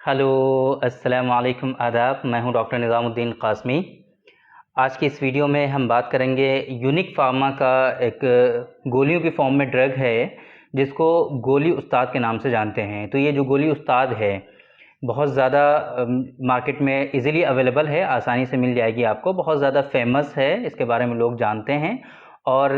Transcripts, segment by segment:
Hello, अस्सलाम वालेकुम, आदाब। मैं हूं डॉक्टर निज़ामुद्दीन क़ासमी। आज की इस वीडियो में हम बात करेंगे यूनिक फार्मा का एक गोलियों की फॉर्म में ड्रग है जिसको गोली उस्ताद के नाम से जानते हैं। तो ये जो गोली उस्ताद है बहुत ज़्यादा मार्केट में इजीली अवेलेबल है, आसानी से मिल जाएगी आपको। बहुत ज़्यादा फेमस है, इसके बारे में लोग जानते हैं और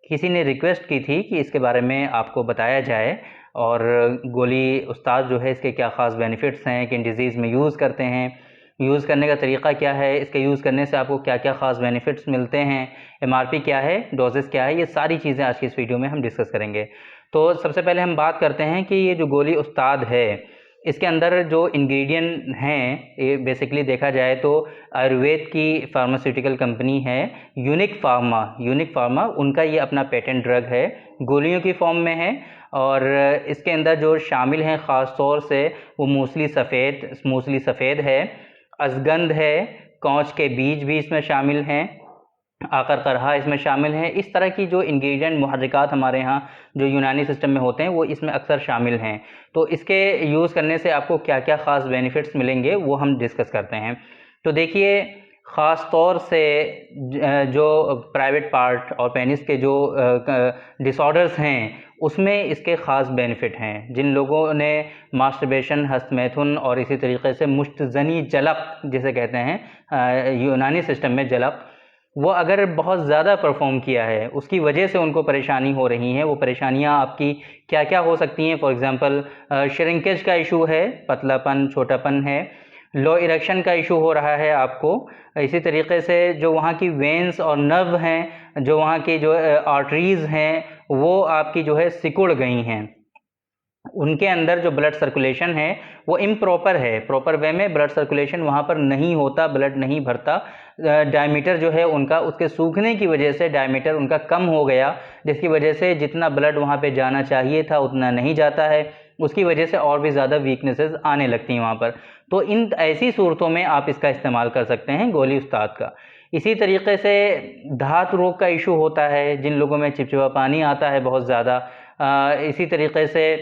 किसी ने रिक्वेस्ट की थी कि इसके बारे में आपको बताया जाए। और गोली उस्ताद जो है इसके क्या ख़ास बेनिफिट्स हैं, किन डिज़ीज़ में यूज़ करते हैं, यूज़ करने का तरीक़ा क्या है, इसके यूज़ करने से आपको क्या क्या ख़ास बेनिफिट्स मिलते हैं, एमआरपी क्या है, डोजेस क्या है, ये सारी चीज़ें आज की इस वीडियो में हम डिस्कस करेंगे। तो सबसे पहले हम बात करते हैं कि ये जो गोली उस्ताद है इसके अंदर जो इंग्रेडिएंट हैं, ये बेसिकली देखा जाए तो आयुर्वेद की फार्मास्यूटिकल कंपनी है यूनिक फार्मा उनका ये अपना पेटेंट ड्रग है, गोलियों की फॉर्म में है। और इसके अंदर जो शामिल हैं ख़ास तौर से वो मूसली सफ़ेद है, अजगंध है, कौच के बीज भी इसमें शामिल हैं, आकर करहा इसमें शामिल हैं। इस तरह की जो इंग्रेडिएंट मुहर्रिकात हमारे यहाँ जो यूनानी सिस्टम में होते हैं वो इसमें अक्सर शामिल हैं। तो इसके यूज़ करने से आपको क्या क्या ख़ास बेनिफिट्स मिलेंगे वो हम डिस्कस करते हैं। तो देखिए, ख़ास तौर से जो प्राइवेट पार्ट और पेनिस के जो डिसऑर्डर्स हैं उसमें इसके ख़ास बेनिफिट हैं। जिन लोगों ने मास्टरबेशन, हस्तमैथुन और इसी तरीके से मुश्तज़नी जलक जिसे कहते हैं यूनानी सिस्टम में जलक, वो अगर बहुत ज़्यादा परफॉर्म किया है उसकी वजह से उनको परेशानी हो रही हैं। वो परेशानियां आपकी क्या क्या हो सकती हैं? फॉर एग्ज़ाम्पल श्रिंकेज का इशू है, पतलापन, छोटापन है, लो इरेक्शन का इशू हो रहा है आपको। इसी तरीके से जो वहाँ की वेंस और नर्व हैं, जो वहाँ की जो आर्टरीज़ हैं वो आपकी जो है सिकुड़ गई हैं, उनके अंदर जो ब्लड सर्कुलेशन है वो इम्प्रॉपर है, प्रॉपर वे में ब्लड सर्कुलेशन वहाँ पर नहीं होता, ब्लड नहीं भरता। डायमीटर जो है उनका, उसके सूखने की वजह से डायमीटर उनका कम हो गया, जिसकी वजह से जितना ब्लड वहाँ पे जाना चाहिए था उतना नहीं जाता है, उसकी वजह से और भी ज़्यादा वीकनेसेस आने लगती हैं वहाँ पर। तो इन ऐसी सूरतों में आप इसका इस्तेमाल कर सकते हैं गोली उस्ताद का। इसी तरीके से धात रोग का इशू होता है, जिन लोगों में चिपचिपा पानी आता है बहुत ज़्यादा, इसी तरीके से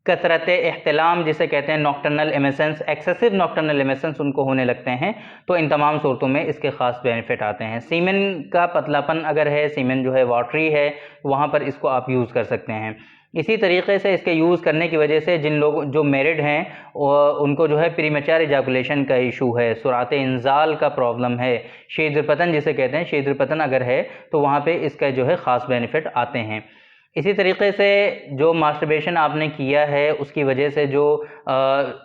कसरत एहतलाम जिसे कहते हैं, नॉक्टर्नल एमिसेंस, एक्सेसिव नॉक्टर्नल एमिसेंस उनको होने लगते हैं। तो इन तमाम सूरतों में इसके ख़ास बेनिफिट आते हैं। सीमेन का पतलापन अगर है, सीमेन जो है वाटरी है, वहाँ पर इसको आप यूज़ कर सकते हैं। इसी तरीके से इसके यूज़ करने की वजह से जिन लोग जो मैरिड हैं उनको जो है प्रीमेच्योर इजाकुलेशन का इशू है, सुरात इंजाल का प्रॉब्लम है, शीघ्रपतन जिसे कहते हैं, शीघ्रपतन अगर है तो वहाँ पे इसका जो है ख़ास बेनिफिट आते हैं। इसी तरीके से जो मास्टरबेशन आपने किया है उसकी वजह से जो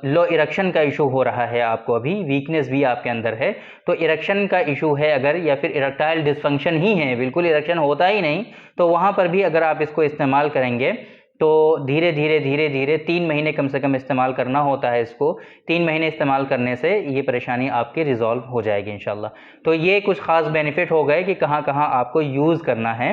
लो इरेक्शन का इशू हो रहा है आपको, अभी वीकनेस भी आपके अंदर है, तो इरेक्शन का इशू है अगर, या फिर इरेक्टाइल डिसफंक्शन ही है, बिल्कुल इरेक्शन होता ही नहीं, तो वहाँ पर भी अगर आप इसको इस्तेमाल करेंगे तो धीरे धीरे 3 महीने कम से कम इस्तेमाल करना होता है इसको। 3 महीने इस्तेमाल करने से ये परेशानी आपकी रिज़ॉल्व हो जाएगी इंशाल्लाह। तो ये कुछ ख़ास बेनिफिट हो गए कि कहाँ कहाँ आपको यूज़ करना है।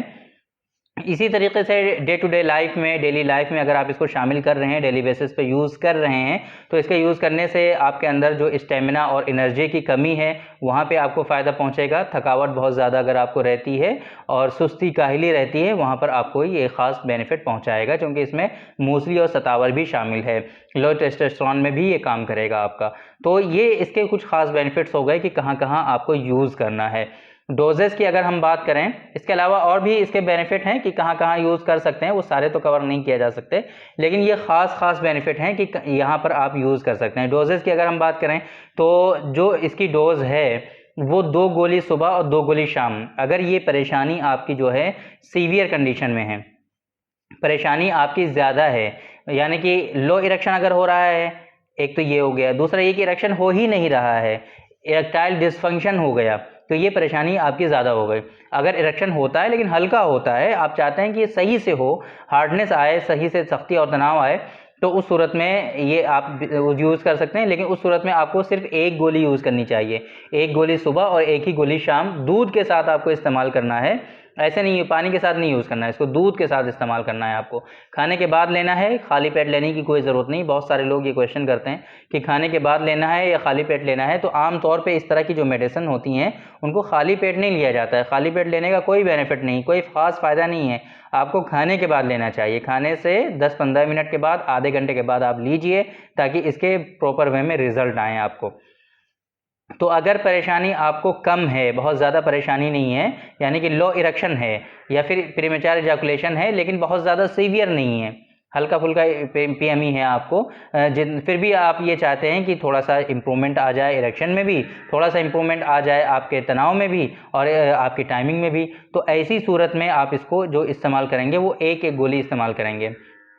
इसी तरीके से डे टू डे लाइफ में, डेली लाइफ में अगर आप इसको शामिल कर रहे हैं, डेली बेसिस पे यूज़ कर रहे हैं, तो इसके यूज़ करने से आपके अंदर जो स्टेमिना और एनर्जी की कमी है वहाँ पे आपको फ़ायदा पहुँचेगा। थकावट बहुत ज़्यादा अगर आपको रहती है और सुस्ती काहिली रहती है, वहाँ पर आपको ये ख़ास बेनिफिट पहुँचाएगा, क्योंकि इसमें मूसली और सतावर भी शामिल है। लो टेस्टोस्टेरोन में भी ये काम करेगा आपका। तो ये इसके कुछ ख़ास बेनिफिट्स हो गए कि कहाँ कहाँ आपको यूज़ करना है। डोजेस की अगर हम बात करें, इसके अलावा और भी इसके बेनिफिट हैं कि कहाँ कहाँ यूज़ कर सकते हैं, वो सारे तो कवर नहीं किया जा सकते, लेकिन ये ख़ास बेनिफिट हैं कि यहाँ पर आप यूज़ कर सकते हैं। डोजेस की अगर हम बात करें तो जो इसकी डोज़ है वो 2 गोली सुबह और 2 गोली शाम। अगर ये परेशानी आपकी जो है सीवियर कंडीशन में है, परेशानी आपकी ज़्यादा है, यानी कि लो इरेक्शन अगर हो रहा है, एक तो ये हो गया, दूसरा ये कि इरेक्शन हो ही नहीं रहा है, इरेक्टाइल डिसफंक्शन हो गया, तो ये परेशानी आपकी ज़्यादा हो गई। अगर इरेक्शन होता है लेकिन हल्का होता है, आप चाहते हैं कि ये सही से हो, हार्डनेस आए, सही से सख्ती और तनाव आए, तो उस सूरत में ये आप यूज़ कर सकते हैं। लेकिन उस सूरत में आपको सिर्फ 1 गोली यूज़ करनी चाहिए, 1 गोली सुबह और 1 ही गोली शाम, दूध के साथ आपको इस्तेमाल करना है। ऐसे नहीं, पानी के साथ नहीं यूज़ करना है इसको, दूध के साथ इस्तेमाल करना है आपको। खाने के बाद लेना है, खाली पेट लेने की कोई ज़रूरत नहीं। बहुत सारे लोग ये क्वेश्चन करते हैं कि खाने के बाद लेना है या खाली पेट लेना है। तो आम तौर पे इस तरह की जो मेडिसिन होती हैं उनको खाली पेट नहीं लिया जाता है। खाली पेट लेने का कोई बेनिफिट नहीं, कोई ख़ास फ़ायदा नहीं है। आपको खाने के बाद लेना चाहिए। खाने से 10-15 मिनट के बाद, आधे घंटे के बाद आप लीजिए, ताकि इसके प्रॉपर वे में रिज़ल्ट आएँ आपको। तो अगर परेशानी आपको कम है, बहुत ज़्यादा परेशानी नहीं है, यानी कि लो इरेक्शन है या फिर प्रीमेच्योर इजैकुलेशन है, लेकिन बहुत ज़्यादा सीवियर नहीं है, हल्का फुल्का PME है आपको, फिर भी आप ये चाहते हैं कि थोड़ा सा इम्प्रूवमेंट आ जाए इरेक्शन में भी, थोड़ा सा इम्प्रूवमेंट आ जाए आपके तनाव में भी और आपकी टाइमिंग में भी, तो ऐसी सूरत में आप इसको जो इस्तेमाल करेंगे वो एक एक गोली इस्तेमाल करेंगे।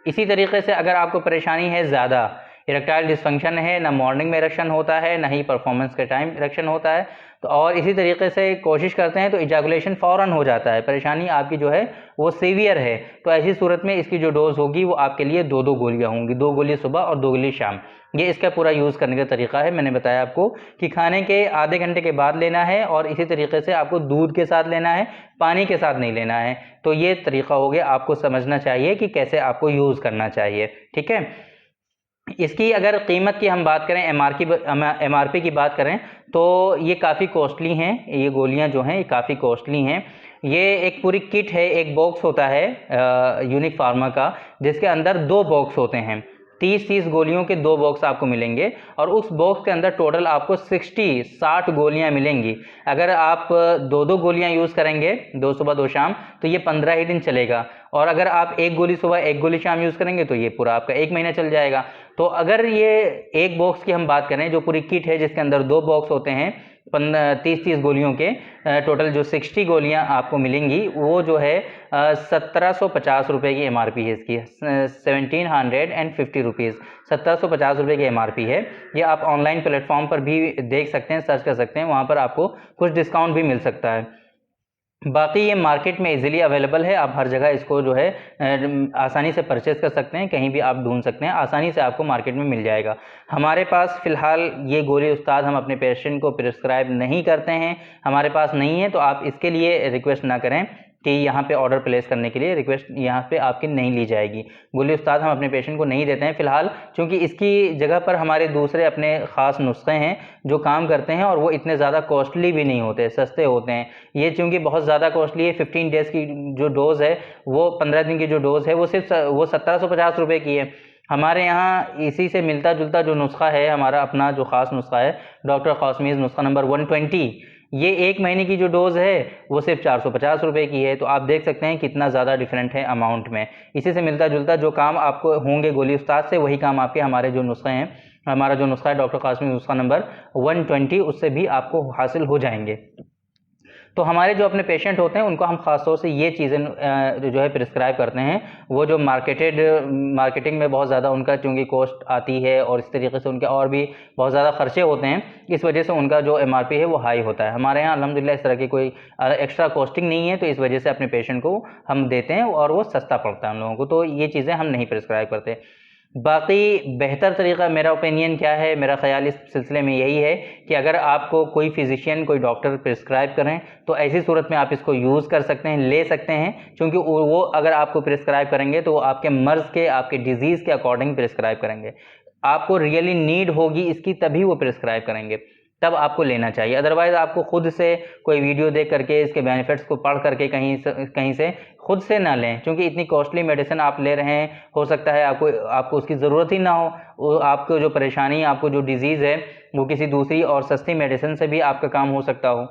इसी तरीके से अगर आपको परेशानी है ज़्यादा, इरेक्टाइल डिस्फंक्शन है, ना मॉर्निंग में इरेक्शन होता है, ना ही परफॉर्मेंस के टाइम इरेक्शन होता है, तो और इसी तरीके से कोशिश करते हैं तो इजैकुलेशन फ़ौरन हो जाता है, परेशानी आपकी जो है वो सीवियर है, तो ऐसी सूरत में इसकी जो डोज़ होगी वो आपके लिए 2-2 गोलियाँ होंगी, 2 गोली सुबह और 2 गोली शाम। ये इसका पूरा यूज़ करने का तरीका है। मैंने बताया आपको कि खाने के आधे घंटे के बाद लेना है और इसी तरीके से आपको दूध के साथ लेना है, पानी के साथ नहीं लेना है। तो ये तरीका हो गया, आपको समझना चाहिए कि कैसे आपको यूज़ करना चाहिए, ठीक है। इसकी अगर कीमत की हम बात करें, MRP की बात करें, तो ये काफ़ी कॉस्टली हैं, ये गोलियां जो हैं ये काफ़ी कॉस्टली हैं। ये एक पूरी किट है, एक बॉक्स होता है यूनिक फार्मा का, जिसके अंदर 2 बॉक्स होते हैं। 30 गोलियों के 2 बॉक्स आपको मिलेंगे और उस बॉक्स के अंदर टोटल आपको 60 गोलियां मिलेंगी। अगर आप 2-2 गोलियां यूज़ करेंगे, 2 सुबह 2 शाम, तो ये 15 ही दिन चलेगा। और अगर आप 1 गोली सुबह 1 गोली शाम यूज़ करेंगे तो ये पूरा आपका 1 महीना चल जाएगा। तो अगर ये एक बॉक्स की हम बात करें, जो पूरी किट है जिसके अंदर 2 बॉक्स होते हैं 30 गोलियों के, टोटल जो 60 गोलियां आपको मिलेंगी, वो जो है 1750 रुपये की MRP है इसकी, 1750 रुपीज़, 1750 रुपये की MRP है। ये आप ऑनलाइन प्लेटफॉर्म पर भी देख सकते हैं, सर्च कर सकते हैं, वहाँ पर आपको कुछ डिस्काउंट भी मिल सकता है। बाकी ये मार्केट में इजीली अवेलेबल है, आप हर जगह इसको जो है आसानी से परचेज़ कर सकते हैं, कहीं भी आप ढूंढ सकते हैं, आसानी से आपको मार्केट में मिल जाएगा। हमारे पास फ़िलहाल ये गोली उस्ताद हम अपने पेशेंट को प्रिस्क्राइब नहीं करते हैं, हमारे पास नहीं है, तो आप इसके लिए रिक्वेस्ट ना करें कि यहाँ पे ऑर्डर प्लेस करने के लिए रिक्वेस्ट यहाँ पे आपकी नहीं ली जाएगी। गोली उस्ताद हम अपने पेशेंट को नहीं देते हैं फ़िलहाल, क्योंकि इसकी जगह पर हमारे दूसरे अपने ख़ास नुस्खे हैं जो काम करते हैं और वो इतने ज़्यादा कॉस्टली भी नहीं होते, सस्ते होते हैं। ये चूँकि बहुत ज़्यादा कॉस्टली है, 15 डेज़ की जो डोज़ है, वो 15 दिन की जो डोज़ है वो सिर्फ वो 1750 रुपये की है। हमारे यहाँ इसी से मिलता जुलता जो नुस्खा है, हमारा अपना जो ख़ास नुस्खा है, डॉक्टर क़ासमीज़ नुस्खा नंबर 120, ये 1 महीने की जो डोज़ है वो सिर्फ 450 रुपये की है। तो आप देख सकते हैं कितना ज़्यादा डिफरेंट है अमाउंट में। इसी से मिलता जुलता जो काम आपको होंगे गोली उस्ताद से, वही काम आपके हमारे जो नुस्खे हैं, हमारा जो नुस्खा है डॉक्टर क़ासमीज़ नुस्खा नंबर 120, उससे भी आपको हासिल हो जाएंगे। तो हमारे जो अपने पेशेंट होते हैं उनको हम ख़ास तौर से ये चीज़ें जो है प्रिस्क्राइब करते हैं। वो जो मार्केटिंग में बहुत ज़्यादा उनका चूँकि कॉस्ट आती है और इस तरीके से उनके और भी बहुत ज़्यादा ख़र्चे होते हैं, इस वजह से उनका जो MRP है वो हाई होता है। हमारे यहाँ अल्हम्दुलिल्लाह इस तरह की कोई एक्स्ट्रा कॉस्टिंग नहीं है, तो इस वजह से अपने पेशेंट को हम देते हैं और वो सस्ता पड़ता है हम लोगों को, तो ये चीज़ें हम नहीं प्रिस्क्राइब करते। बाकी बेहतर तरीका, मेरा ओपिनियन क्या है, मेरा ख़्याल इस सिलसिले में यही है कि अगर आपको कोई फ़िज़िशियन, कोई डॉक्टर प्रिस्क्राइब करें, तो ऐसी सूरत में आप इसको यूज़ कर सकते हैं, ले सकते हैं, क्योंकि वो अगर आपको प्रिस्क्राइब करेंगे तो वो आपके मर्ज़ के, आपके डिज़ीज़ के अकॉर्डिंग प्रिस्क्राइब करेंगे। आपको रियली नीड होगी इसकी तभी वो प्रिस्क्राइब करेंगे, तब आपको लेना चाहिए। अदरवाइज़ आपको खुद से कोई वीडियो देख करके, इसके बेनिफिट्स को पढ़ करके कहीं से खुद से ना लें, क्योंकि इतनी कॉस्टली मेडिसिन आप ले रहे हैं, हो सकता है आपको उसकी ज़रूरत ही ना हो। वो आपको जो परेशानी, आपको जो डिज़ीज़ है, वो किसी दूसरी और सस्ती मेडिसिन से भी आपका काम हो सकता हो,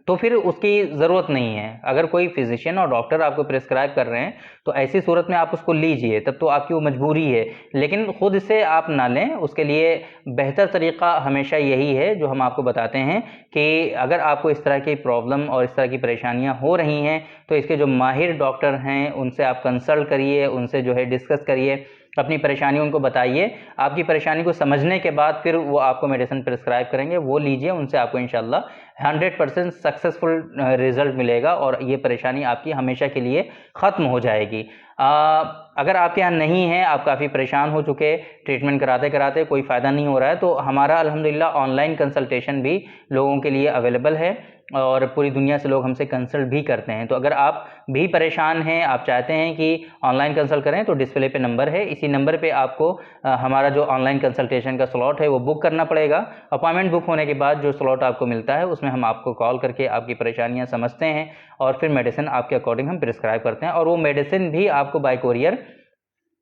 तो फिर उसकी ज़रूरत नहीं है। अगर कोई फ़िज़िशियन और डॉक्टर आपको प्रिस्क्राइब कर रहे हैं, तो ऐसी सूरत में आप उसको लीजिए, तब तो आपकी वो मजबूरी है, लेकिन खुद से आप ना लें। उसके लिए बेहतर तरीक़ा हमेशा यही है जो हम आपको बताते हैं कि अगर आपको इस तरह की प्रॉब्लम और इस तरह की परेशानियाँ हो रही हैं, तो इसके जो माहिर डॉक्टर हैं उनसे आप कंसल्ट करिए, उनसे जो है डिस्कस करिए, अपनी परेशानी उनको बताइए। आपकी परेशानी को समझने के बाद फिर वो आपको मेडिसिन प्रिस्क्राइब करेंगे, वो लीजिए, उनसे आपको इंशाल्लाह 100% सक्सेसफुल रिज़ल्ट मिलेगा और ये परेशानी आपकी हमेशा के लिए ख़त्म हो जाएगी। अगर आपके यहाँ नहीं है, आप काफ़ी परेशान हो चुके, ट्रीटमेंट कराते कराते कोई फ़ायदा नहीं हो रहा है, तो हमारा अल्हम्दुलिल्लाह ऑनलाइन कंसल्टेशन भी लोगों के लिए अवेलेबल है। और पूरी दुनिया से लोग हमसे कंसल्ट भी करते हैं। तो अगर आप भी परेशान हैं, आप चाहते हैं कि ऑनलाइन कंसल्ट करें, तो डिस्प्ले पे नंबर है, इसी नंबर पे आपको हमारा जो ऑनलाइन कंसल्टेशन का स्लॉट है वो बुक करना पड़ेगा। अपॉइंटमेंट बुक होने के बाद जो स्लॉट आपको मिलता है उसमें हम आपको कॉल करके आपकी परेशानियाँ समझते हैं और फिर मेडिसिन आपके अकॉर्डिंग हम प्रिस्क्राइब करते हैं, और वो मेडिसिन भी आपको बाय कोरियर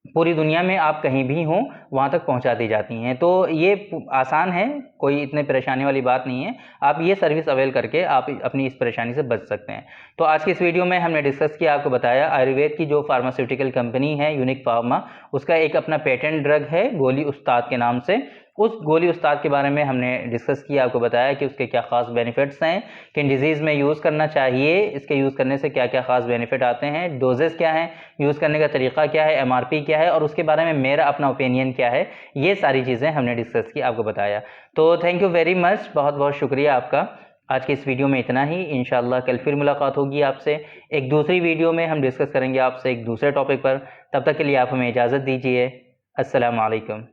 पूरी दुनिया में आप कहीं भी हों वहाँ तक पहुँचा दी जाती हैं। तो ये आसान है, कोई इतने परेशानी वाली बात नहीं है। आप ये सर्विस अवेल करके आप अपनी इस परेशानी से बच सकते हैं। तो आज की इस वीडियो में हमने डिस्कस किया, आपको बताया आयुर्वेद की जो फार्मास्यूटिकल कंपनी है यूनिक फार्मा, उसका एक अपना पेटेंट ड्रग है गोली उस्ताद के नाम से। उस गोली उस्ताद के बारे में हमने डिस्कस किया, आपको बताया कि उसके क्या ख़ास बेनिफिट्स हैं, किन डिजीज़ में यूज़ करना चाहिए, इसके यूज़ करने से क्या क्या ख़ास बेनिफिट आते हैं, डोजेस क्या हैं, यूज़ करने का तरीका क्या है, MRP क्या है, और उसके बारे में मेरा अपना ओपिनियन क्या है। ये सारी चीज़ें हमने डिस्कस की, आपको बताया। तो थैंक यू वेरी मच, बहुत बहुत शुक्रिया आपका। आज की इस वीडियो में इतना ही। इंशाल्लाह कल फिर मुलाकात होगी आपसे एक दूसरी वीडियो में, हम डिस्कस करेंगे आपसे एक दूसरे टॉपिक पर। तब तक के लिए आप हमें इजाज़त दीजिए। अस्सलाम वालेकुम।